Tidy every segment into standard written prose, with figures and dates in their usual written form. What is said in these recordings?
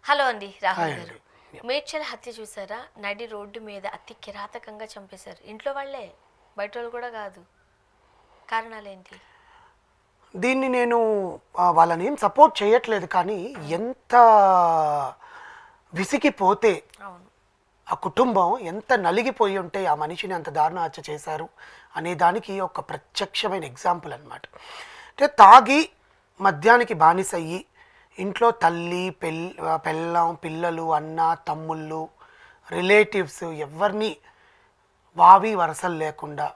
Hello అండి Rahul hi గారు. అండి. మేడ్చల్ హత్య చూసారా? నడి రోడ్డు మీద అతి కిరాతకంగా చంపేశారు. ఇంట్లో వాళ్ళే, బయట వాళ్ళు కూడా కాదు. కారణాలేంటి? దీన్ని నేను వాళ్ళని ఏం సపోర్ట్ చేయట్లేదు, కానీ ఎంత విసిగిపోతే అవును. ఆ కుటుంబం ఎంత నలిగిపోయి ఉంటే ఆ మనిషిని అంత దారుణ హత్య చేశారు అనే దానికి ఒక ప్రత్యక్షమైన ఎగ్జాంపుల్ అన్నమాట. అంటే తాగి మద్యానికి బానిసయ్యి ఇంట్లో తల్లి పెళ్ళం పిల్లలు అన్న తమ్ముళ్ళు రిలేటివ్స్ ఎవరిని వావి వరసలు లేకుండా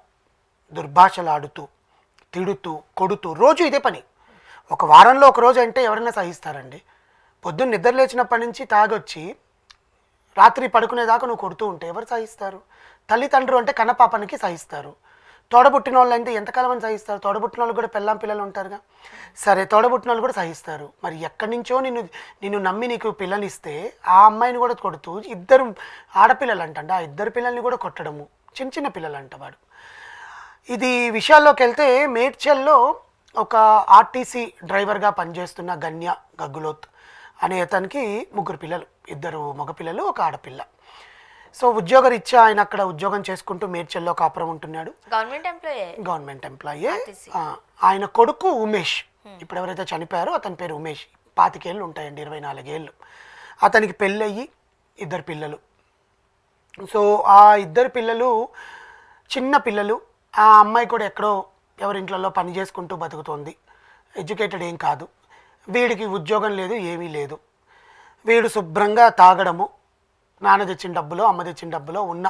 దుర్భాషలాడుతూ తిడుతూ కొడుతూ రోజు ఇదే పని. ఒక వారంలో ఒక రోజు అంటే ఎవరైనా సహిస్తారండి? పొద్దున్న నిద్ర లేచినప్పటి నుంచి తాగొచ్చి రాత్రి పడుకునేదాకా నువ్వు కొడుతూ ఉంటే ఎవరు సహిస్తారు? తల్లిదండ్రులు అంటే కన్నపాపనికి సహిస్తారు. తోడబుట్టిన వాళ్ళు అంటే ఎంతకాలం అని సహిస్తారు? తోడబుట్టిన వాళ్ళు కూడా పెళ్ళాం పిల్లలు ఉంటారుగా. సరే, తోడబుట్టిన వాళ్ళు కూడా సహిస్తారు. మరి ఎక్కడి నుంచో నిన్ను నమ్మి నీకు పిల్లనిస్తే ఆ అమ్మాయిని కూడా కొడుతూ ఇద్దరు ఆడపిల్లలు అంటండి, ఆ ఇద్దరు పిల్లల్ని కూడా కొట్టడము. చిన్న చిన్న పిల్లలు అంట వాడు. ఇది విషయాల్లోకి వెళ్తే మేడ్చల్లో ఒక ఆర్టీసీ డ్రైవర్గా పనిచేస్తున్న గన్య గగ్గులోత్ అనే అతనికి ముగ్గురు పిల్లలు, ఇద్దరు మగపిల్లలు ఒక ఆడపిల్ల. సో ఉద్యోగరీత్యా ఆయన అక్కడ ఉద్యోగం చేసుకుంటూ మేడ్చల్లో కాపురం ఉంటున్నాడు. Government employee. ఆయన కొడుకు ఉమేష్, ఇప్పుడు ఎవరైతే చనిపోయారో అతని పేరు ఉమేష్. 25 ఏళ్ళు ఉంటాయండి, 24 ఏళ్ళు. అతనికి పెళ్ళయ్యి ఇద్దరు పిల్లలు. సో ఆ ఇద్దరు పిల్లలు చిన్న పిల్లలు. ఆ అమ్మాయి కూడా ఎక్కడో ఎవరింట్లలో పని చేసుకుంటూ బతుకుతోంది, ఎడ్యుకేటెడ్ ఏం కాదు. వీడికి ఉద్యోగం లేదు, ఏమీ లేదు. వీడు శుభ్రంగా తాగడము, నాన్న తెచ్చిన డబ్బులో అమ్మ తెచ్చిన డబ్బులో ఉన్న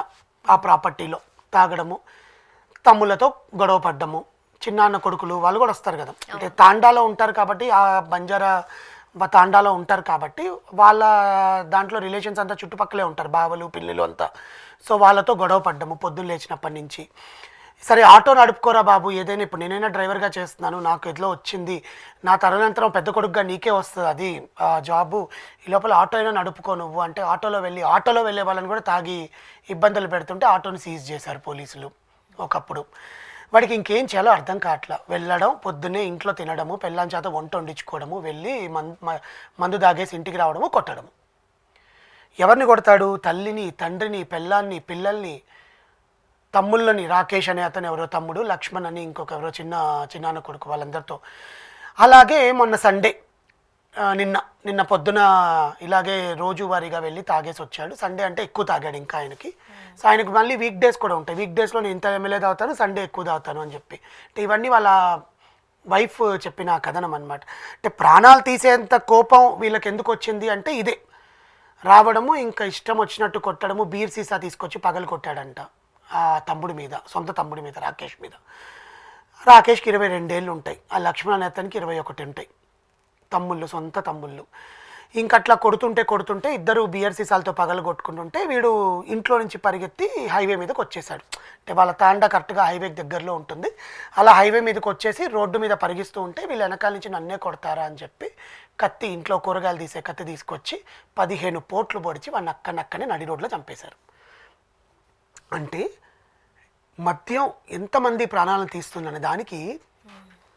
ఆ ప్రాపర్టీలో తాగడము, తమ్ముళ్ళతో గొడవ పడ్డము. చిన్నాన్న కొడుకులు వాళ్ళు కూడా వస్తారు కదా, అంటే తాండాలో ఉంటారు కాబట్టి, ఆ బంజారా తాండాలో ఉంటారు కాబట్టి వాళ్ళ దాంట్లో రిలేషన్స్ అంతా చుట్టుపక్కలే ఉంటారు, బావలు పిల్లలు అంతా. సో వాళ్ళతో గొడవ పడ్డము పొద్దున్న లేచినప్పటి నుంచి. సరే ఆటో నడుపుకోరా బాబు, ఏదైనా ఇప్పుడు నేనైనా డ్రైవర్గా చేస్తున్నాను, నాకు ఎట్లా వచ్చింది, నా తదనంతరం పెద్ద కొడుకుగా నీకే వస్తుంది అది జాబు, ఈ లోపల ఆటో అయినా నడుపుకో నువ్వు అంటే ఆటోలో వెళ్ళే వాళ్ళని కూడా తాగి ఇబ్బందులు పెడుతుంటే ఆటోని సీజ్ చేశారు పోలీసులు ఒకప్పుడు. వాడికి ఇంకేం చేయాలో అర్థం కావట్లా. వెళ్ళడం, పొద్దున్నే ఇంట్లో తినడము, పెళ్ళాం చేత వంట వండించుకోవడము, వెళ్ళి మందు తాగేసి ఇంటికి రావడము, కొట్టడము. ఎవరిని కొడతాడు? తల్లిని, తండ్రిని, పెళ్ళాన్ని, పిల్లల్ని, తమ్ముళ్ళని. రాకేష్ అనే అతను ఎవరో తమ్ముడు, లక్ష్మణ్ అని ఇంకొక ఎవరో చిన్నాన్న కొడుకు, వాళ్ళందరితో. అలాగే మొన్న సండే నిన్న పొద్దున ఇలాగే రోజువారీగా వెళ్ళి తాగేసి వచ్చాడు. సండే అంటే ఎక్కువ తాగాడు ఇంకా ఆయనకి. సో ఆయనకు మళ్ళీ వీక్ డేస్ కూడా ఉంటాయి. వీక్ డేస్లో నేను ఇంత ఎమ్మెల్యే తాగుతాను, సండే ఎక్కువ తాగుతాను అని చెప్పి. అంటే ఇవన్నీ వాళ్ళ వైఫ్ చెప్పిన కథనం అనమాట. అంటే ప్రాణాలు తీసేంత కోపం వీళ్ళకి ఎందుకు వచ్చింది అంటే ఇదే రావడము, ఇంకా ఇష్టం వచ్చినట్టు కొట్టడము. బీర్ సీసా తీసుకొచ్చి పగలు కొట్టాడంట ఆ తమ్ముడి మీద, సొంత తమ్ముడి మీద, రాకేష్ మీద. రాకేష్కి 22 ఏళ్ళు ఉంటాయి, ఆ లక్ష్మణ్ అనే అతనికి 21 ఉంటాయి. తమ్ముళ్ళు, సొంత తమ్ముళ్ళు. ఇంకట్లా కొడుతుంటే ఇద్దరు బియర్ సీసాలతో పగలు కొట్టుకుంటుంటే వీడు ఇంట్లో నుంచి పరిగెత్తి హైవే మీదకి వచ్చేసాడు. అంటే వాళ్ళ తాండా కరెక్ట్గా హైవేకి దగ్గరలో ఉంటుంది. అలా హైవే మీదకి వచ్చేసి రోడ్డు మీద పరిగిస్తూ ఉంటే వీళ్ళు వెనకాల నుంచి నన్నే కొడతారా అని చెప్పి కత్తి, ఇంట్లో కూరగాయలు తీసే కత్తి తీసుకొచ్చి 15 పోట్లు పొడిచి వాడిని అక్కడనే నడి రోడ్లో చంపేశారు. అంటే మద్యం ఎంతమంది ప్రాణాలను తీస్తుందనే దానికి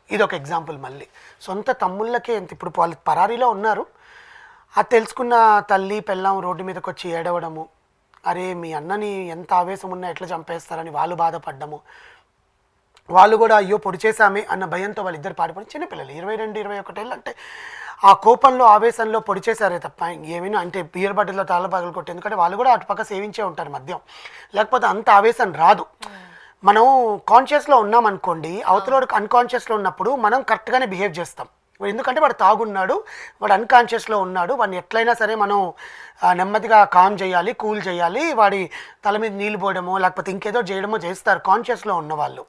ఇదొక ఎగ్జాంపుల్. మళ్ళీ సొంత తమ్ముళ్ళకే ఎంత, ఇప్పుడు వాళ్ళు పరారీలో ఉన్నారు, అది తెలుసుకున్న తల్లి పెళ్ళాం రోడ్డు మీదకి వచ్చి ఏడవడము, అరే మీ అన్నని ఎంత ఆవేశం ఉన్నా ఎట్లా చంపేస్తారని వాళ్ళు బాధపడ్డము. వాళ్ళు కూడా అయ్యో పొడి చేశామే అన్న భయంతో వాళ్ళిద్దరు పారిపోయి, చిన్నపిల్లలు 22, 21 ఏళ్ళు. అంటే ఆ కోపంలో ఆవేశంలో పొడి చేశారే తప్ప ఏమైనా అంటే బియర్ బాటిల్లో తాళ్ళ పగలు కొట్టి, ఎందుకంటే వాళ్ళు కూడా అటుపక్క సేవించే ఉంటారు మద్యం, లేకపోతే అంత ఆవేశం రాదు. మనం కాన్షియస్లో ఉన్నామనుకోండి, అవతలోడు అన్కాన్షియస్లో ఉన్నప్పుడు మనం కరెక్ట్గానే బిహేవ్ చేస్తాం. ఎందుకంటే వాడు తాగున్నాడు, వాడు అన్కాన్షియస్లో ఉన్నాడు, వాడిని ఎట్లయినా సరే మనం నెమ్మదిగా కామ్ చేయాలి, కూల్ చేయాలి, వాడి తల మీద నీళ్ళు పోయడమో లేకపోతే ఇంకేదో చేయడమో చేస్తారు కాన్షియస్లో ఉన్నవాళ్ళు.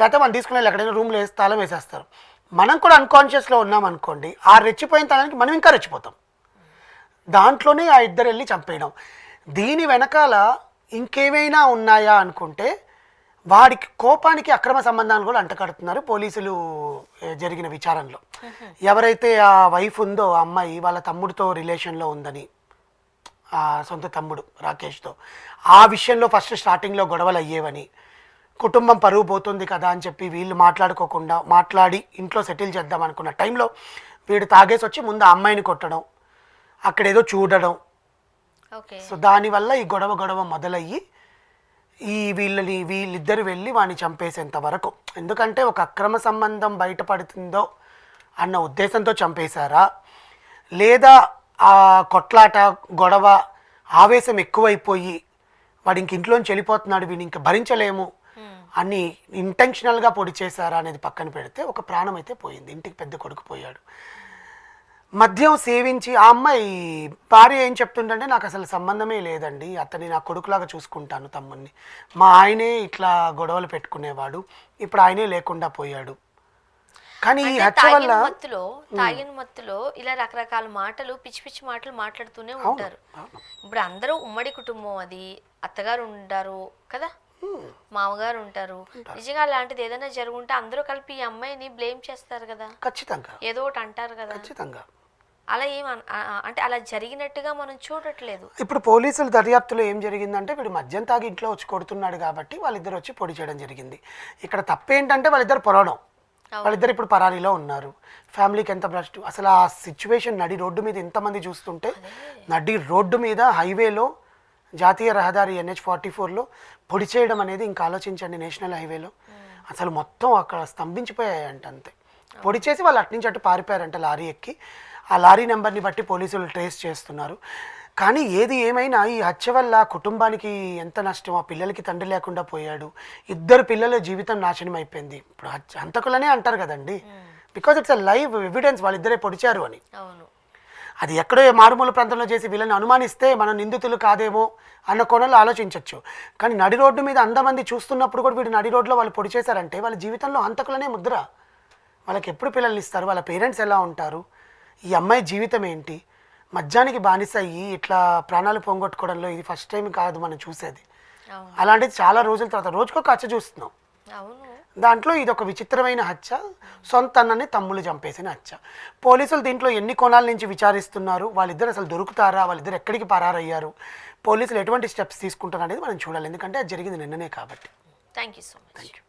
లేకపోతే మనం తీసుకునే ఎక్కడైనా రూమ్లో వేసి తాళం వేసేస్తారు. మనం కూడా అన్కాన్షియస్లో ఉన్నామనుకోండి, ఆ రెచ్చిపోయిన తనానికి మనం ఇంకా రెచ్చిపోతాం. దాంట్లోనే ఆ ఇద్దరు వెళ్ళి చంపేయడం. దీని వెనకాల ఇంకేమైనా ఉన్నాయా అనుకుంటే వాడికి కోపానికి అక్రమ సంబంధాలు కూడా అంటకడుతున్నారు పోలీసులు. జరిగిన విచారణలో ఎవరైతే ఆ వైఫ్ ఉందో ఆ అమ్మాయి వాళ్ళ తమ్ముడితో రిలేషన్లో ఉందని, ఆ సొంత తమ్ముడు రాకేష్తో, ఆ విషయంలో ఫస్ట్ స్టార్టింగ్లో గొడవలు అయ్యేవని, కుటుంబం పరువు పోతుంది కదా అని చెప్పి వీళ్ళు మాట్లాడి ఇంట్లో సెటిల్ చేద్దాం అనుకున్న టైంలో వీడు తాగేసి వచ్చి ముందు ఆ అమ్మాయిని కొట్టడం, అక్కడ ఏదో చూడడం. ఓకే. సో దానివల్ల ఈ గొడవ మొదలయ్యి వీళ్ళిద్దరు వెళ్ళి వాడిని చంపేసేంత వరకు. ఎందుకంటే ఒక అక్రమ సంబంధం బయటపడుతుందో అన్న ఉద్దేశంతో చంపేశారా, లేదా ఆ కొట్లాట గొడవ ఆవేశం ఎక్కువైపోయి వాడు ఇంక ఇంట్లోంచి వెళ్ళిపోతున్నాడు, వీడిని ఇంక భరించలేము అని ఇంటెన్షనల్గా పొడి చేశారా అనేది పక్కన పెడితే ఒక ప్రాణం అయితే పోయింది. ఇంటికి పెద్ద కొడుకు పోయాడు. మద్యం సేవించి ఆ అమ్మాయి భార్య ఏం చెప్తుందంటే, నాకు అసలు సంబంధమే లేదండి, అతన్ని నా కొడుకులాగా చూసుకుంటాను తమ్ముడిని, మా ఆయనే ఇట్లా గొడవలు పెట్టుకునేవాడు, ఇప్పుడు ఆయనే లేకుండా పోయాడు. కానీ ఈ హత్య వల్ల తాగిన మత్తులో ఇలా రకరకాల మాటలు పిచ్చి పిచ్చి మాటలు మాట్లాడుతూనే ఉంటారు. ఇప్పుడు అందరూ ఉమ్మడి కుటుంబం, అది అత్తగారు ఉంటారు కదా, మామగారు ఉంటారు. నిజంగా అలాంటిది ఏదైనా జరుగుంటే అందరూ కలిపి ఈ అమ్మాయిని బ్లేమ్ చేస్తారు కదా, ఖచ్చితంగా ఏదో ఒకటి అంటారు కదా. ఖచ్చితంగా అలా అంటే అలా జరిగినట్టుగా మనం చూడట్లేదు. ఇప్పుడు పోలీసుల దర్యాప్తులో ఏం జరిగిందంటే, వీడు మద్యం తాగి ఇంట్లో వచ్చి కొడుతున్నాడు కాబట్టి వాళ్ళిద్దరు వచ్చి పొడి చేయడం జరిగింది. ఇక్కడ తప్పేంటంటే వాళ్ళిద్దరు పొరవడం, వాళ్ళిద్దరు ఇప్పుడు పరారీలో ఉన్నారు. ఫ్యామిలీకి ఎంత భ్రష్టు. అసలు ఆ సిచ్యువేషన్ నడి రోడ్డు మీద ఎంతమంది చూస్తుంటే, నడి రోడ్డు మీద హైవేలో జాతీయ రహదారి NH-44లో పొడి చేయడం అనేది ఇంకా ఆలోచించండి. నేషనల్ హైవేలో అసలు మొత్తం అక్కడ స్తంభించిపోయాయంట. అంతే పొడి చేసి వాళ్ళు అటు నుంచి అటు పారిపోయారంట లారీ ఎక్కి. ఆ లారీ నెంబర్ని బట్టి పోలీసులు ట్రేస్ చేస్తున్నారు. కానీ ఏది ఏమైనా ఈ హత్య వల్ల కుటుంబానికి ఎంత నష్టం, ఆ పిల్లలకి తండ్రి లేకుండా పోయాడు, ఇద్దరు పిల్లల జీవితం నాశనం అయిపోయింది. ఇప్పుడు హంతకులనే అంటారు కదండి, because it's a live evidence వాళ్ళిద్దరే పొడిచారు అని. అది ఎక్కడో మారుమూల ప్రాంతంలో చేసి వీళ్ళని అనుమానిస్తే మనం నిందితులు కాదేమో అన్న కోణంలో ఆలోచించవచ్చు. కానీ నడి రోడ్డు మీద అంతమంది చూస్తున్నప్పుడు కూడా వీడు నడి రోడ్లో వాళ్ళు పొడి చేశారంటే వాళ్ళ జీవితంలో హంతకులనే ముద్ర. వాళ్ళకి ఎప్పుడు పిల్లల్ని ఇస్తారు, వాళ్ళ పేరెంట్స్ ఎలా ఉంటారు, ఈ అమ్మాయి జీవితం ఏంటి, మద్యానికి బానిస అయ్యి ఇట్లా ప్రాణాలు పోగొట్టుకోవడంలో ఇది ఫస్ట్ టైం కాదు మనం చూసేది. అలాంటిది చాలా రోజుల తర్వాత రోజుకొక హత్య చూస్తున్నాం. దాంట్లో ఇది ఒక విచిత్రమైన హత్య, సొంత అన్నని తమ్ముళ్ళు చంపేసిన హత్య. పోలీసులు దీంట్లో ఎన్ని కోణాల నుంచి విచారిస్తున్నారు, వాళ్ళిద్దరు అసలు దొరుకుతారా, వాళ్ళిద్దరు ఎక్కడికి పరారయ్యారు, పోలీసులు ఎటువంటి స్టెప్స్ తీసుకుంటారు అనేది మనం చూడాలి. ఎందుకంటే అది జరిగింది నిన్ననే కాబట్టి. Thank you so much. Thank you.